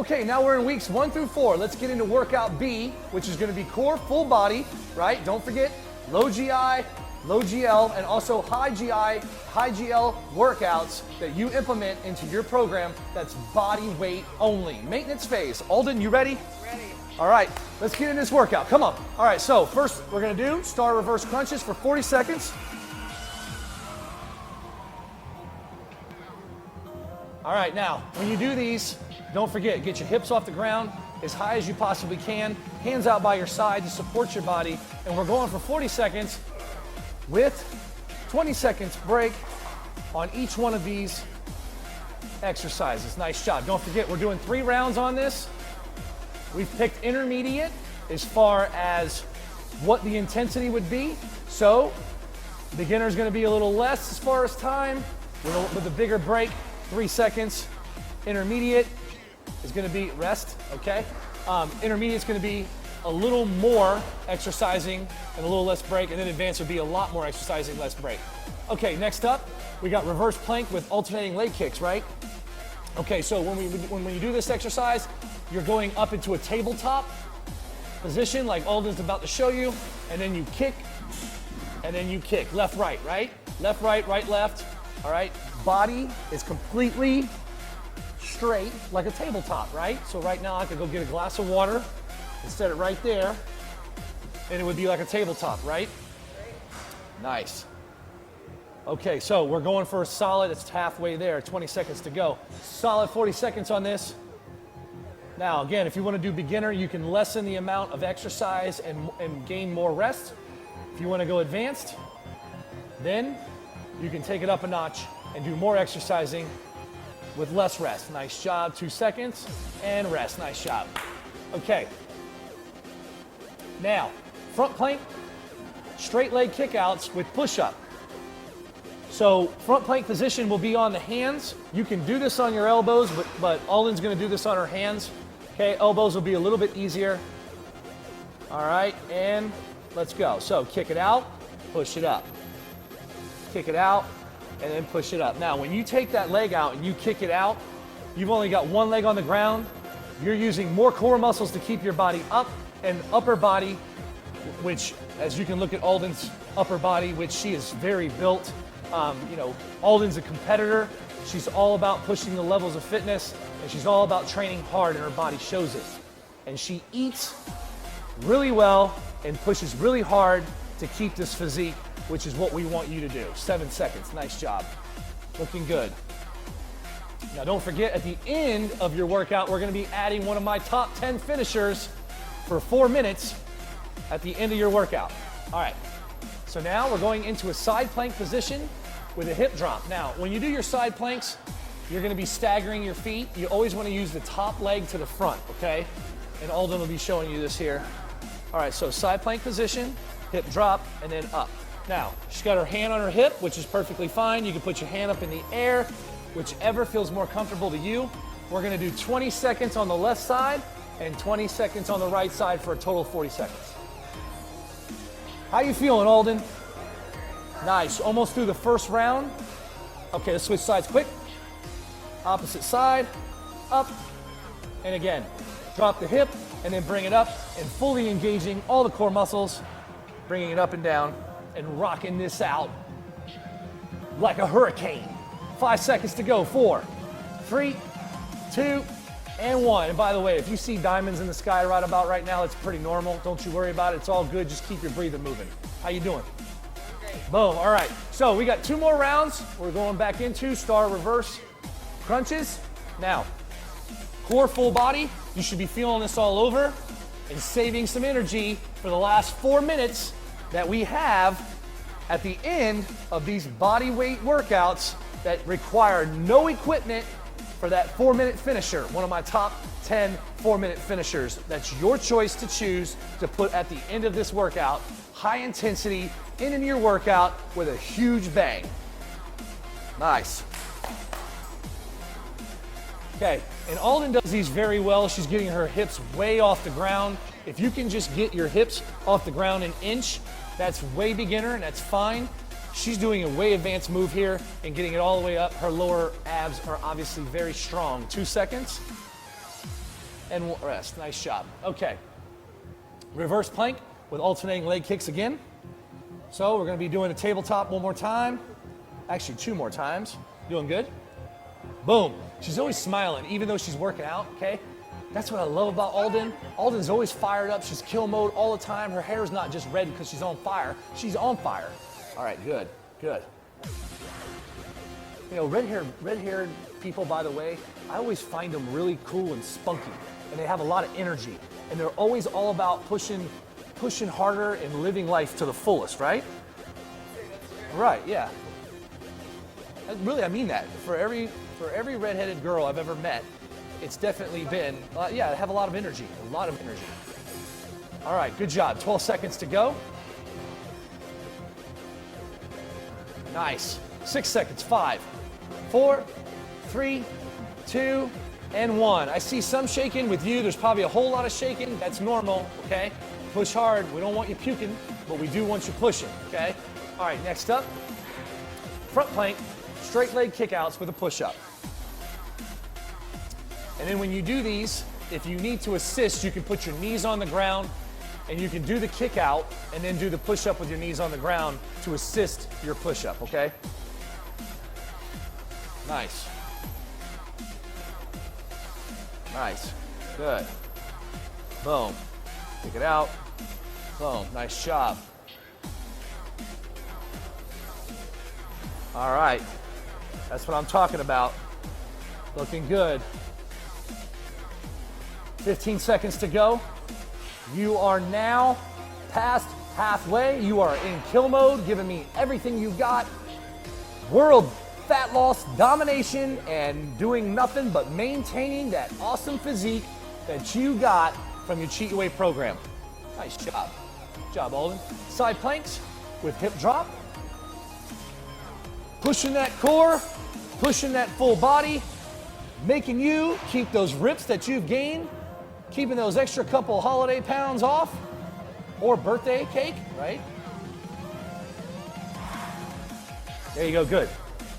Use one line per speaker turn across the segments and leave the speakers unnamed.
Okay, now we're in weeks 1 through 4. Let's get into workout B, which is going to be core, full body, right? Don't forget low GI, low GL, and also high GI, high GL workouts that you implement into your program that's body weight only. Maintenance phase. Alden, you ready?
Ready.
All right, let's get in this workout. Come on. All right, so first we're going to do star reverse crunches for 40 seconds. All right, now, when you do these, don't forget, get your hips off the ground as high as you possibly can, hands out by your side to support your body, and we're going for 40 seconds with 20 seconds break on each one of these exercises. Nice job. Don't forget, we're doing 3 rounds on this. We've picked intermediate as far as what the intensity would be. So, beginner's gonna be a little less as far as time, with a bigger break. 3 seconds. Intermediate is going to be rest, okay? Intermediate is going to be a little more exercising and a little less break, and then advanced would be a lot more exercising, less break. Okay, next up, we got reverse plank with alternating leg kicks, right? Okay, so when you do this exercise, you're going up into a tabletop position like Alden's about to show you, and then you kick, and then you kick. Left, right, right? Left, right, right, left. All right, body is completely straight like a tabletop, right? So right now I could go get a glass of water and set it right there, and it would be like a tabletop, right? Nice. Okay, so we're going for a solid, it's halfway there, 20 seconds to go. Solid 40 seconds on this. Now again, if you want to do beginner, you can lessen the amount of exercise and gain more rest. If you want to go advanced, then you can take it up a notch and do more exercising with less rest. Nice job, 2 seconds, and rest, nice job. Okay. Now, front plank, straight leg kickouts with push-up. So front plank position will be on the hands. You can do this on your elbows, but Alden's gonna do this on her hands. Okay, elbows will be a little bit easier. All right, and let's go. So kick it out, push it up. Kick it out, and then push it up. Now, when you take that leg out and you kick it out, you've only got one leg on the ground. You're using more core muscles to keep your body up, and upper body, which, as you can look at Alden's upper body, which she is very built. You know, Alden's a competitor. She's all about pushing the levels of fitness, and she's all about training hard, and her body shows it. And she eats really well and pushes really hard to keep this physique, which is what we want you to do. 7 seconds, nice job. Looking good. Now don't forget, at the end of your workout, we're gonna be adding one of my top 10 finishers for 4 minutes at the end of your workout. All right, so now we're going into a side plank position with a hip drop. Now, when you do your side planks, you're gonna be staggering your feet. You always wanna use the top leg to the front, okay? And Alden will be showing you this here. All right, so side plank position, hip drop, and then up. Now, she's got her hand on her hip, which is perfectly fine. You can put your hand up in the air, whichever feels more comfortable to you. We're gonna do 20 seconds on the left side and 20 seconds on the right side for a total of 40 seconds. How you feeling, Alden? Nice, almost through the first round. Okay, let's switch sides quick. Opposite side, up, and again. Drop the hip and then bring it up and fully engaging all the core muscles, bringing it up and down, and rocking this out like a hurricane. 5 seconds to go. 4, 3, 2, and 1. And by the way, if you see diamonds in the sky right about right now, it's pretty normal. Don't you worry about it. It's all good. Just keep your breathing moving. How you doing?
Great.
Boom. All right. So we got 2 more rounds. We're going back into star reverse crunches. Now, core full body. You should be feeling this all over and saving some energy for the last 4 minutes that we have at the end of these body weight workouts that require no equipment for that 4-minute finisher. One of my top 10 4-minute finishers. That's your choice to choose to put at the end of this workout. High intensity, into your workout with a huge bang. Nice. Okay, and Alden does these very well. She's getting her hips way off the ground. If you can just get your hips off the ground an inch, that's way beginner and that's fine. She's doing a way advanced move here and getting it all the way up. Her lower abs are obviously very strong. 2 seconds. and rest. Nice job. Okay. Reverse plank with alternating leg kicks again. So we're going to be doing a tabletop one more time. Actually, 2 more times. Doing good? Boom. She's always smiling, even though she's working out, okay? That's what I love about Alden. Alden's always fired up. She's kill mode all the time. Her hair's not just red because she's on fire. She's on fire. All right, good, good. You know, red-haired people, by the way, I always find them really cool and spunky, and they have a lot of energy, and they're always all about pushing harder and living life to the fullest, right? Right, yeah. Really, I mean that. For every redheaded girl I've ever met, it's definitely been, yeah, they have a lot of energy, All right, good job. 12 seconds to go. Nice. 6 seconds. 5, 4, 3, 2, and 1. I see some shaking with you. There's probably a whole lot of shaking. That's normal, okay? Push hard. We don't want you puking, but we do want you pushing, okay? All right, next up, front plank, straight leg kickouts with a push-up. And then when you do these, if you need to assist, you can put your knees on the ground and you can do the kick out and then do the push-up with your knees on the ground to assist your push-up, okay? Nice. Nice. Good. Boom. Kick it out. Boom. Nice job. All right. That's what I'm talking about. Looking good. 15 seconds to go. You are now past halfway. You are in kill mode, giving me everything you got. World fat loss domination and doing nothing but maintaining that awesome physique that you got from your Cheat Your Way program. Nice job. Good job, Alden. Side planks with hip drop. Pushing that core, pushing that full body, making you keep those rips that you've gained, keeping those extra couple holiday pounds off, or birthday cake, right? There you go, good.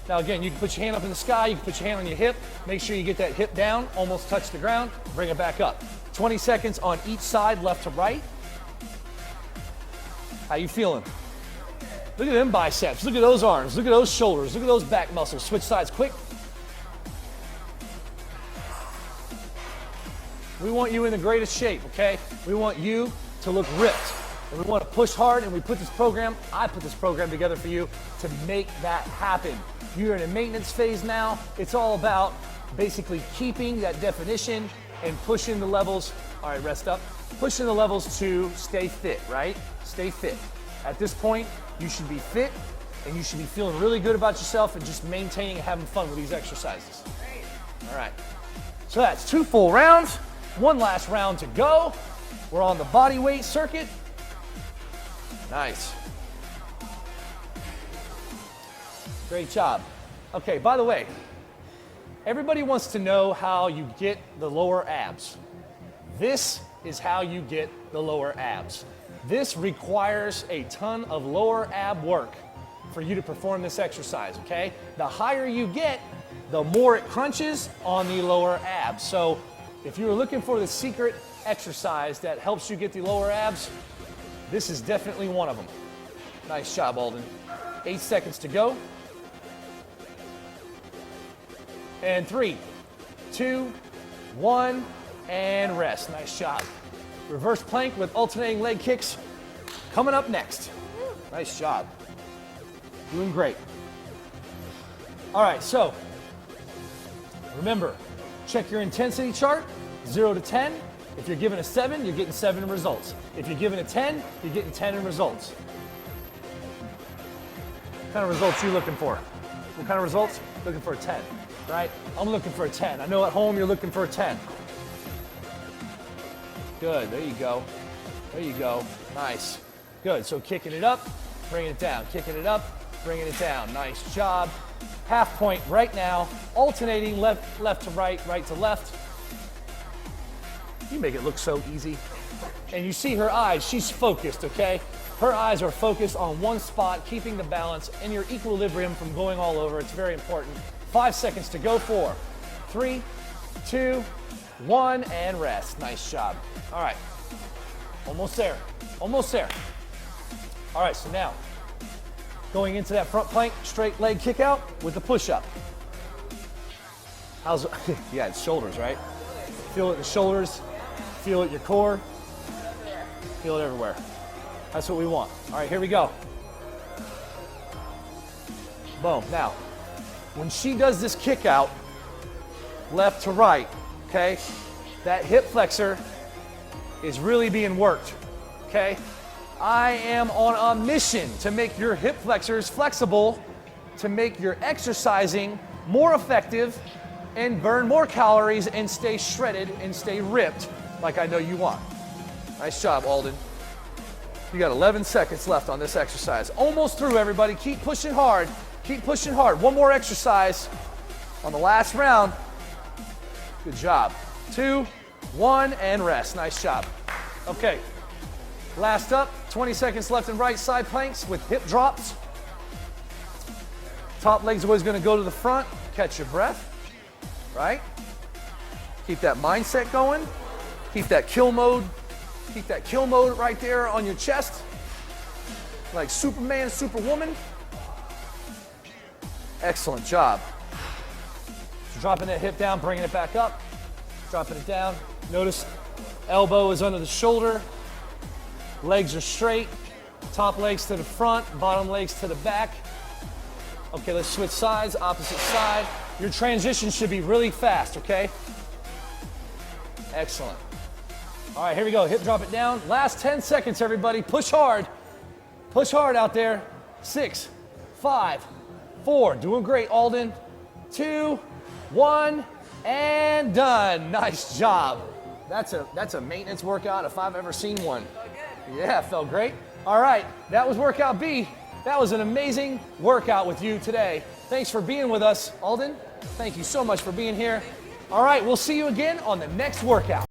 Now again, you can put your hand up in the sky, you can put your hand on your hip, make sure you get that hip down, almost touch the ground, bring it back up. 20 seconds on each side, left to right. How you feeling? Look at them biceps, look at those arms, look at those shoulders, look at those back muscles. Switch sides quick. We want you in the greatest shape, okay? We want you to look ripped. And we want to push hard, and I put this program together for you to make that happen. You're in a maintenance phase now. It's all about basically keeping that definition and pushing the levels. All right, rest up. Pushing the levels to stay fit, right? Stay fit. At this point, you should be fit, and you should be feeling really good about yourself and just maintaining and having fun with these exercises. All right. So that's 2 full rounds. 1 last round to go. We're on the body weight circuit. Nice. Great job. Okay, by the way, everybody wants to know how you get the lower abs. This is how you get the lower abs. This requires a ton of lower ab work for you to perform this exercise, okay? The higher you get, the more it crunches on the lower abs. So if you're looking for the secret exercise that helps you get the lower abs, this is definitely one of them. Nice job, Alden. 8 seconds to go. And 3, 2, 1, and rest. Nice job. Reverse plank with alternating leg kicks coming up next. Nice job. Doing great. All right, so remember, check your intensity chart, 0 to 10. If you're given a 7, you're getting 7 in results. If you're given a 10, you're getting 10 in results. What kind of results are you looking for? What kind of results? Looking for a 10, right? I'm looking for a 10. I know at home you're looking for a 10. Good, there you go. There you go, nice. Good, so kicking it up, bringing it down, kicking it up, bringing it down. Nice job. Half point right now, alternating left to right, right to left. You make it look so easy. And you see her eyes, she's focused, okay? Her eyes are focused on one spot, keeping the balance and your equilibrium from going all over. It's very important. 5 seconds to go. 4, 3, 2, 1, and rest. Nice job. All right, almost there, almost there. All right, so now, going into that front plank, straight leg kick out with the push-up. How's, yeah, it's shoulders, right? Feel it in the shoulders, feel it in your core, feel it everywhere. That's what we want. All right, here we go. Boom. Now, when she does this kick out, left to right, okay, that hip flexor is really being worked, okay? I am on a mission to make your hip flexors flexible, to make your exercising more effective and burn more calories and stay shredded and stay ripped like I know you want. Nice job, Alden. You got 11 seconds left on this exercise. Almost through, everybody. Keep pushing hard. Keep pushing hard. One more exercise on the last round. Good job. 2, 1, and rest. Nice job. Okay. Last up, 20 seconds left in right side planks with hip drops. Top leg's always going to go to the front. Catch your breath. Right? Keep that mindset going. Keep that kill mode. Keep that kill mode right there on your chest. Like Superman, Superwoman. Excellent job. So dropping that hip down, bringing it back up. Dropping it down. Notice elbow is under the shoulder. Legs are straight. Top legs to the front, bottom legs to the back. Okay, let's switch sides, opposite side. Your transition should be really fast, okay? Excellent. All right, here we go. Hip drop it down. Last 10 seconds, everybody. Push hard. Push hard out there. 6, 5, 4. Doing great, Alden. 2, 1, and done. Nice job. That's a maintenance workout if I've ever seen one. Yeah, felt great. All right, that was workout B. That was an amazing workout with you today. Thanks for being with us, Alden. Thank you so much for being here. All right, we'll see you again on the next workout.